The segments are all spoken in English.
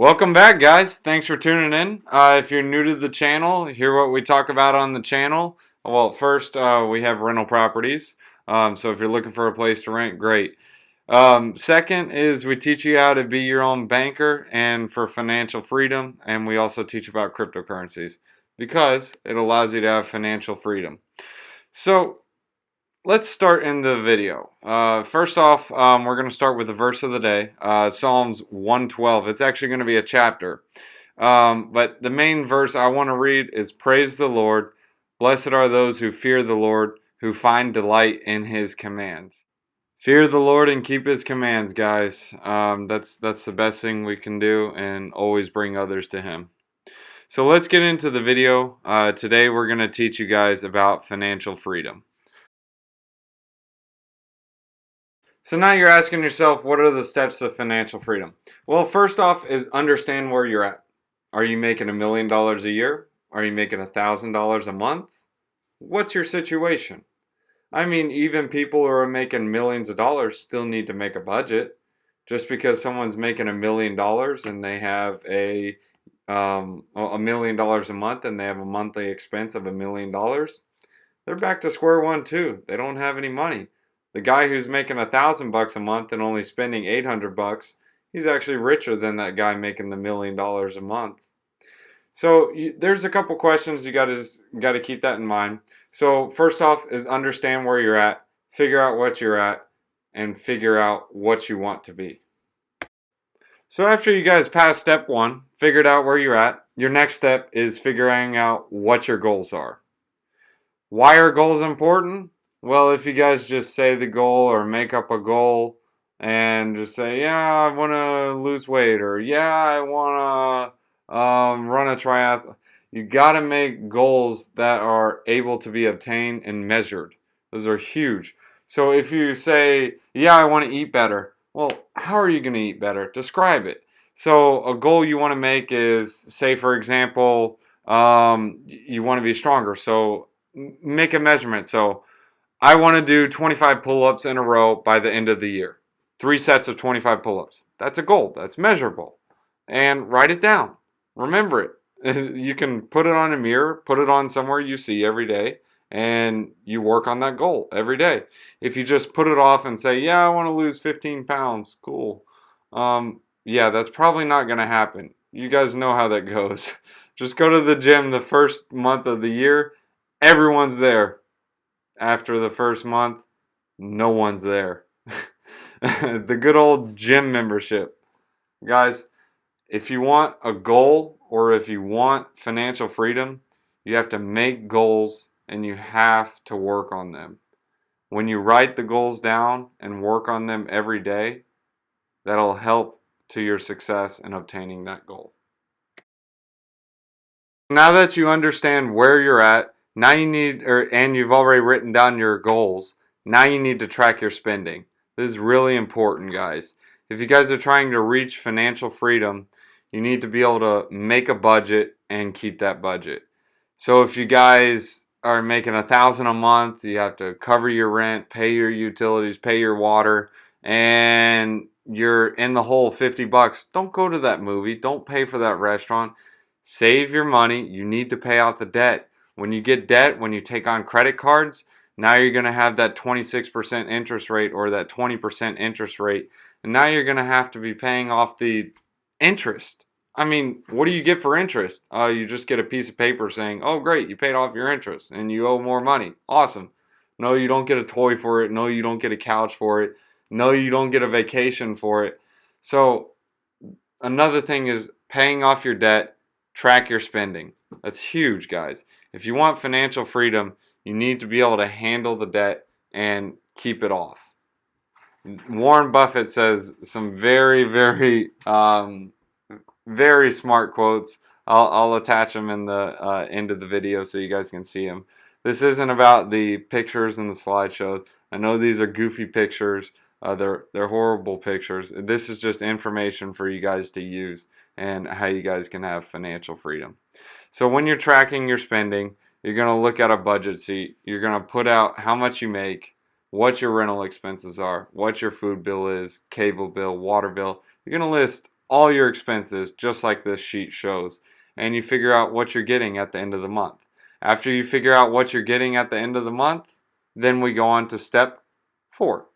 Welcome back, guys. Thanks for tuning in. If you're new to the channel, hear what we talk about on the channel. Well, first, we have rental properties. So if you're looking for a place to rent, great. Second is we teach you how to be your own banker and for financial freedom. And we also teach about cryptocurrencies because it allows you to have financial freedom. So let's start in the video. First off, we're going to start with the verse of the day, Psalms 112. It's actually going to be a chapter. But the main verse I want to read is Praise the Lord. Blessed are those who fear the Lord, who find delight in his commands. Fear the Lord and keep his commands, guys. That's the best thing we can do, and always bring others to him. So let's get into the video. Today we're going to teach you guys about financial freedom. So now you're asking yourself, what are the steps of financial freedom? Well, first off is understand where you're at. Are you making $1 million a year? Are you making $1,000 a month? What's your situation? I mean, even people who are making millions of dollars still need to make a budget. Just because someone's making $1 million and they have $1 million a month and they have a monthly expense of $1 million, they're back to square one too. They don't have any money. The guy who's making $1,000 a month and only spending $800, he's actually richer than that guy making the $1 million a month. So there's a couple questions you got to keep that in mind. So first off is understand where you're at, figure out what you're at, and figure out what you want to be. So after you guys pass step one, figured out where you're at, your next step is figuring out what your goals are. Why are goals important? Well, if you guys just say the goal or make up a goal and just say, yeah, I want to lose weight, or yeah, I want to run a triathlon, you got to make goals that are able to be obtained and measured. Those are huge. So if you say, yeah, I want to eat better, well, how are you going to eat better? Describe it. So a goal you want to make is, say, for example, you want to be stronger. So make a measurement. So I want to do 25 pull-ups in a row by the end of the year. 3 sets of 25 pull-ups. That's a goal. That's measurable. And write it down. Remember it. You can put it on a mirror, put it on somewhere you see every day, and you work on that goal every day. If you just put it off and say, yeah, I want to lose 15 pounds, cool. Yeah, that's probably not going to happen. You guys know how that goes. Just go to the gym the first month of the year. Everyone's there. After the first month, no one's there. The good old gym membership. Guys, if you want a goal or if you want financial freedom, you have to make goals and you have to work on them. When you write the goals down and work on them every day, that'll help to your success in obtaining that goal. Now that you understand where you're at, now you need, and you've already written down your goals, now you need to track your spending. This is really important, guys. If you guys are trying to reach financial freedom, you need to be able to make a budget and keep that budget. So if you guys are making $1,000 a month, you have to cover your rent, pay your utilities, pay your water, and you're in the hole $50. Don't go to that movie. Don't pay for that restaurant. Save your money. You need to pay out the debt. When you get debt, when you take on credit cards, now you're going to have that 26% interest rate or that 20% interest rate. And now you're going to have to be paying off the interest. I mean, what do you get for interest? You just get a piece of paper saying, oh, great, you paid off your interest and you owe more money. Awesome. No, you don't get a toy for it. No, you don't get a couch for it. No, you don't get a vacation for it. So another thing is paying off your debt. Track your spending. That's huge, guys. If you want financial freedom, you need to be able to handle the debt and keep it off. Warren Buffett says some very, very smart quotes. I'll attach them in the end of the video so you guys can see them. This isn't about the pictures and the slideshows. I know these are goofy pictures. They're horrible pictures. This is just information for you guys to use and how you guys can have financial freedom. So when you're tracking your spending, you're going to look at a budget sheet. You're going to put out how much you make, what your rental expenses are, what your food bill is, cable bill, water bill. You're going to list all your expenses, just like this sheet shows, and you figure out what you're getting at the end of the month. After you figure out what you're getting at the end of the month, then we go on to step 4.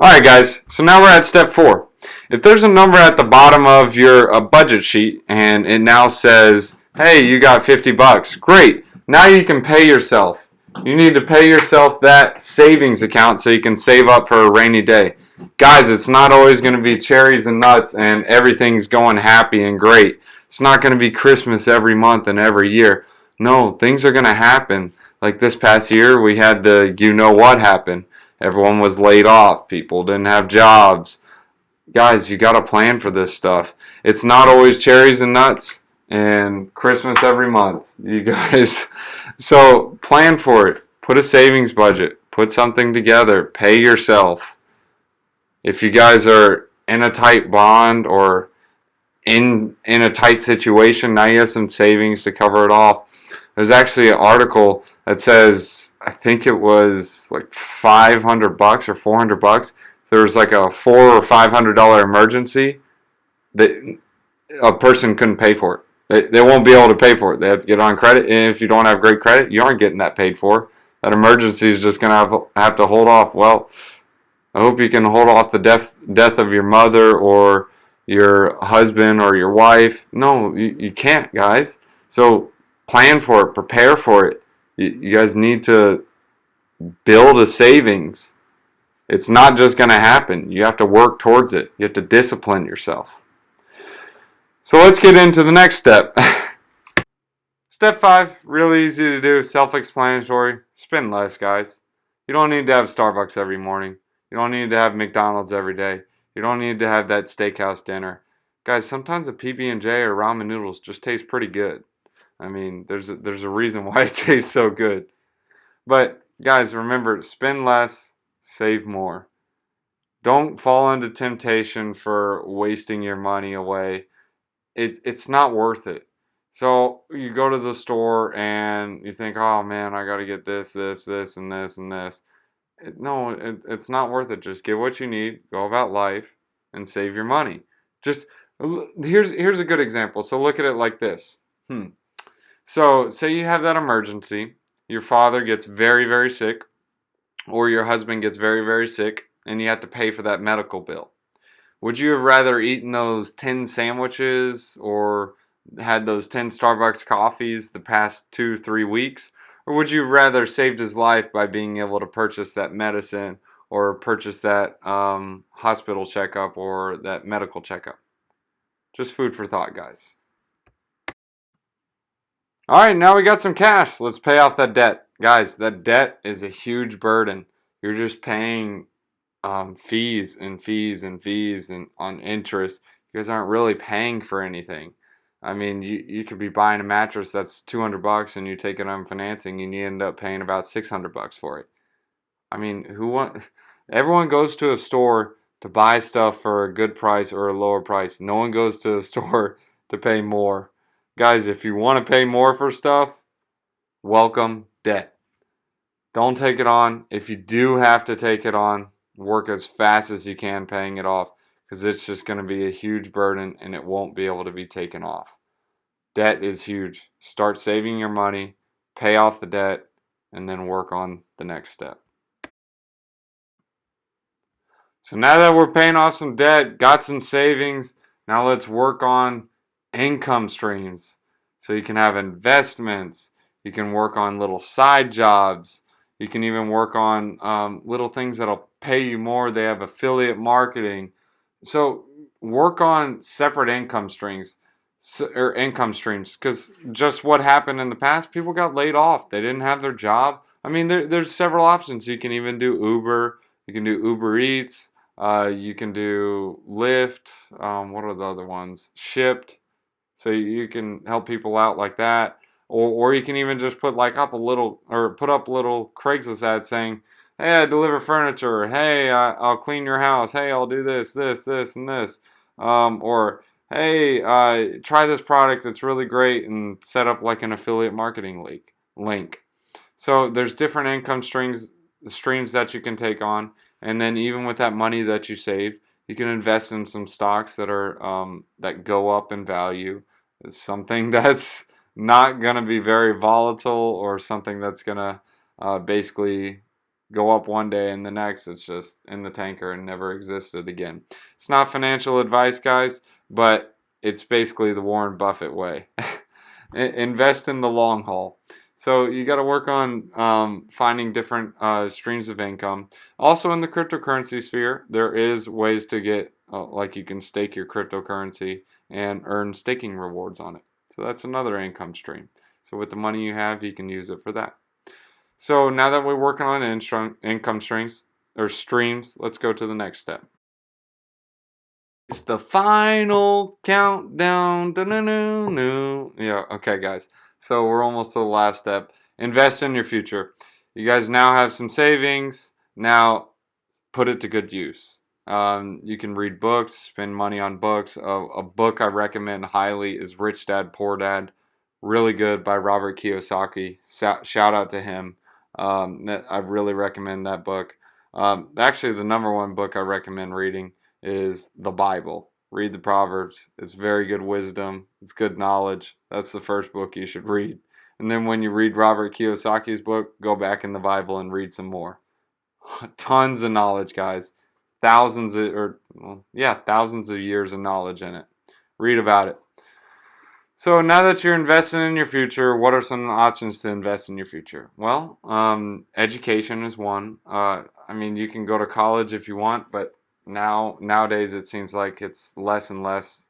Alright guys, so now we're at step 4. If there's a number at the bottom of your budget sheet and it now says, hey, you got 50 bucks, great. Now you can pay yourself. You need to pay yourself that savings account so you can save up for a rainy day. Guys, it's not always going to be cherries and nuts and everything's going happy and great. It's not going to be Christmas every month and every year. No, things are going to happen. Like this past year, we had the you know what happen. Everyone was laid off. People didn't have jobs. Guys, you got to plan for this stuff. It's not always cherries and nuts and Christmas every month, you guys. So plan for it. Put a savings budget. Put something together. Pay yourself. If you guys are in a tight bond or in a tight situation, now you have some savings to cover it all. There's actually an article that says, I think it was like 500 bucks or 400 bucks. There was like a $400 or $500 emergency that a person couldn't pay for it. They won't be able to pay for it. They have to get on credit. And if you don't have great credit, you aren't getting that paid for. That emergency is just going to have to hold off. Well, I hope you can hold off the death of your mother or your husband or your wife. No, you can't, guys. So plan for it. Prepare for it. You guys need to build a savings. It's not just going to happen. You have to work towards it. You have to discipline yourself. So let's get into the next step. Step 5, really easy to do, self-explanatory. Spend less, guys. You don't need to have Starbucks every morning. You don't need to have McDonald's every day. You don't need to have that steakhouse dinner. Guys, sometimes a PB&J or ramen noodles just taste pretty good. I mean, there's a reason why it tastes so good. But guys, remember, spend less, save more. Don't fall into temptation for wasting your money away. It's not worth it. So you go to the store and you think, oh man, I got to get this, and this, and this. It's not worth it. Just get what you need, go about life, and save your money. Just here's a good example. So look at it like this. So say you have that emergency. Your father gets very, very sick, or your husband gets very, very sick, and you have to pay for that medical bill. Would you have rather eaten those 10 sandwiches or had those 10 Starbucks coffees the past 2-3 weeks? Or would you have rather saved his life by being able to purchase that medicine or purchase that hospital checkup or that medical checkup? Just food for thought, guys. Alright, now we got some cash. Let's pay off that debt. Guys, that debt is a huge burden. You're just paying fees and on interest. You guys aren't really paying for anything. I mean, you could be buying a mattress that's 200 bucks and you take it on financing and you end up paying about 600 bucks for it. I mean, everyone goes to a store to buy stuff for a good price or a lower price. No one goes to a store to pay more. Guys, if you want to pay more for stuff, welcome debt. Don't take it on. If you do have to take it on, work as fast as you can paying it off, because it's just going to be a huge burden and it won't be able to be taken off. Debt is huge. Start saving your money, pay off the debt, and then work on the next step. So now that we're paying off some debt, got some savings, now let's work on income streams. So you can have investments, you can work on little side jobs, you can even work on little things that'll pay you more. They have affiliate marketing. So work on separate income streams, because just what happened in the past, people got laid off. They didn't have their job. I mean, there's several options. You can even do Uber. You can do Uber Eats. You can do Lyft. What are the other ones? Shipped. So you can help people out like that. Or you can even just put up little Craigslist ads saying, hey, I deliver furniture. Hey, I'll clean your house. Hey, I'll do this, and this. Or, hey, try this product. It's really great. And set up like an affiliate marketing link. So there's different income streams that you can take on. And then even with that money that you saved, You can invest in some stocks that are that go up in value. It's something that's not going to be very volatile, or something that's going to basically go up one day and the next it's just in the tanker and never existed again. It's not financial advice, guys, but it's basically the Warren Buffett way. Invest in the long haul. So you got to work on finding different streams of income. Also in the cryptocurrency sphere, there is ways to get, like you can stake your cryptocurrency and earn staking rewards on it. So that's another income stream. So with the money you have, you can use it for that. So now that we're working on income streams, let's go to the next step. It's the final countdown. Yeah, okay, guys. So we're almost to the last step. Invest in your future. You guys now have some savings. Now put it to good use. You can read books, spend money on books. A book I recommend highly is Rich Dad, Poor Dad. Really good, by Robert Kiyosaki. Shout out to him. I really recommend that book. Actually, the number one book I recommend reading is the Bible. Read the Proverbs. It's very good wisdom. It's good knowledge. That's the first book you should read. And then when you read Robert Kiyosaki's book, go back in the Bible and read some more. Tons of knowledge, guys. Thousands of years of knowledge in it. Read about it. So now that you're investing in your future, what are some options to invest in your future? Well, education is one. I mean, you can go to college if you want, but nowadays it seems like it's less and less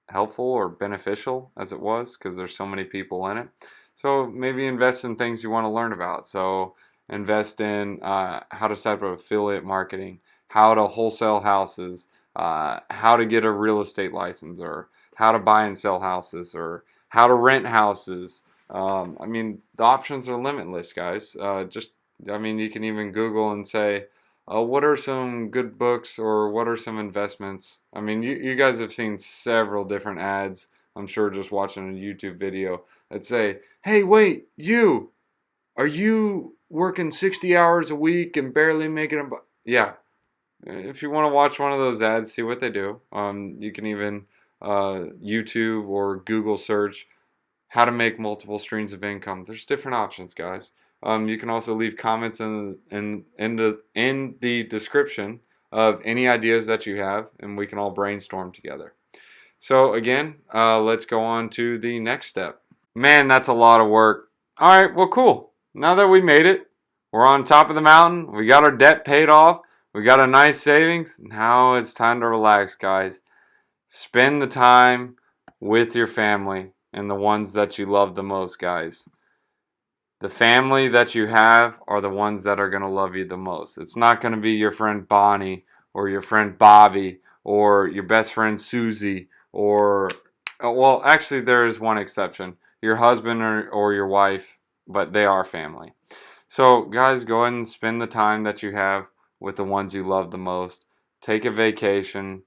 helpful or beneficial as it was, because there's so many people in it. So maybe invest in things you want to learn about. So invest in how to set up affiliate marketing, how to wholesale houses, how to get a real estate license, or how to buy and sell houses, or how to rent houses. I mean, the options are limitless, guys. I mean, you can even Google and say, what are some good books, or what are some investments? I mean, you guys have seen several different ads, I'm sure, just watching a YouTube video that say, hey, wait, are you working 60 hours a week and barely making a yeah. If you want to watch one of those ads, see what they do. You can even YouTube or Google search how to make multiple streams of income. There's different options, guys. You can also leave comments in the description of any ideas that you have, and we can all brainstorm together. So again, let's go on to the next step. Man, that's a lot of work. All right, well, cool. Now that we made it, we're on top of the mountain. We got our debt paid off. We got a nice savings. Now it's time to relax, guys. Spend the time with your family and the ones that you love the most, guys. The family that you have are the ones that are going to love you the most. It's not going to be your friend Bonnie, or your friend Bobby, or your best friend Susie, or, well, actually there is one exception. Your husband or your wife, but they are family. So guys, go ahead and spend the time that you have with the ones you love the most. Take a vacation.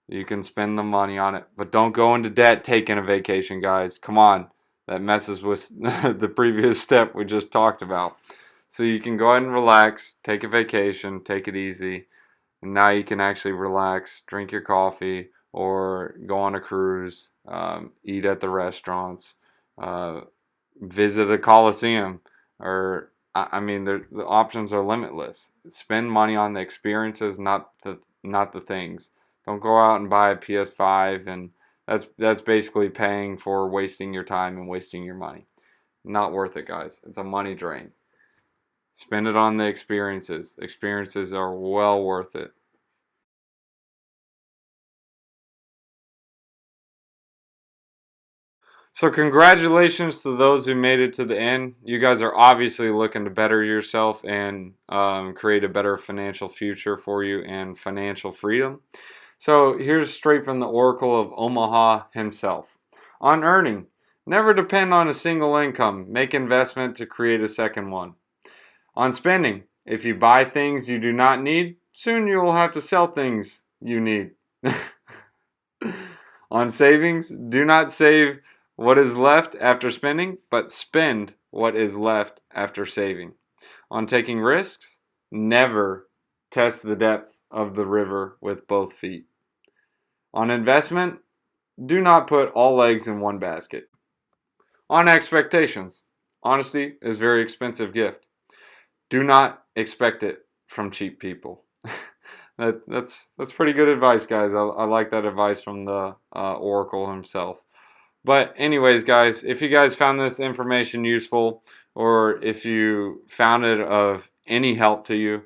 You can spend the money on it, but don't go into debt taking a vacation, guys. Come on. That messes with the previous step we just talked about. So you can go ahead and relax, take a vacation, take it easy. And now you can actually relax, drink your coffee, or go on a cruise, eat at the restaurants, visit a coliseum, or I mean, the options are limitless. Spend money on the experiences, not the things. Don't go out and buy a PS5, and that's basically paying for wasting your time and wasting your money. Not worth it, guys. It's a money drain. Spend it on the experiences. Experiences are well worth it. So congratulations to those who made it to the end. You guys are obviously looking to better yourself and create a better financial future for you and financial freedom. So here's straight from the Oracle of Omaha himself. On earning, never depend on a single income. Make investment to create a second one. On spending, if you buy things you do not need, soon you will have to sell things you need. On savings, do not save what is left after spending, but spend what is left after saving. On taking risks, never test the depth of the river with both feet. On investment, do not put all eggs in one basket. On expectations, honesty is a very expensive gift. Do not expect it from cheap people. That's pretty good advice, guys. I like that advice from the Oracle himself. But anyways, guys, if you guys found this information useful, or if you found it of any help to you,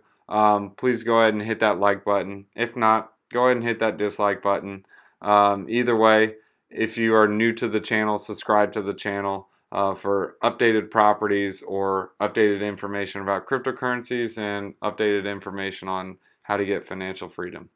please go ahead and hit that like button. If not, go ahead and hit that dislike button. Either way, if you are new to the channel, subscribe to the channel for updated properties or updated information about cryptocurrencies and updated information on how to get financial freedom.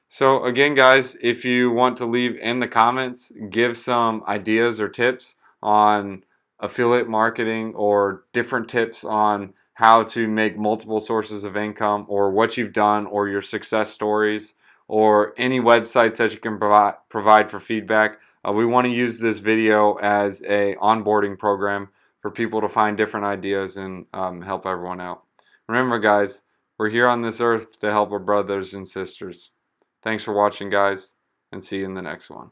So again, guys, if you want to leave in the comments, give some ideas or tips on affiliate marketing or different tips on how to make multiple sources of income, or what you've done, or your success stories, or any websites that you can provide for feedback. We want to use this video as a onboarding program for people to find different ideas and help everyone out. Remember, guys, we're here on this earth to help our brothers and sisters. Thanks for watching, guys, and see you in the next one.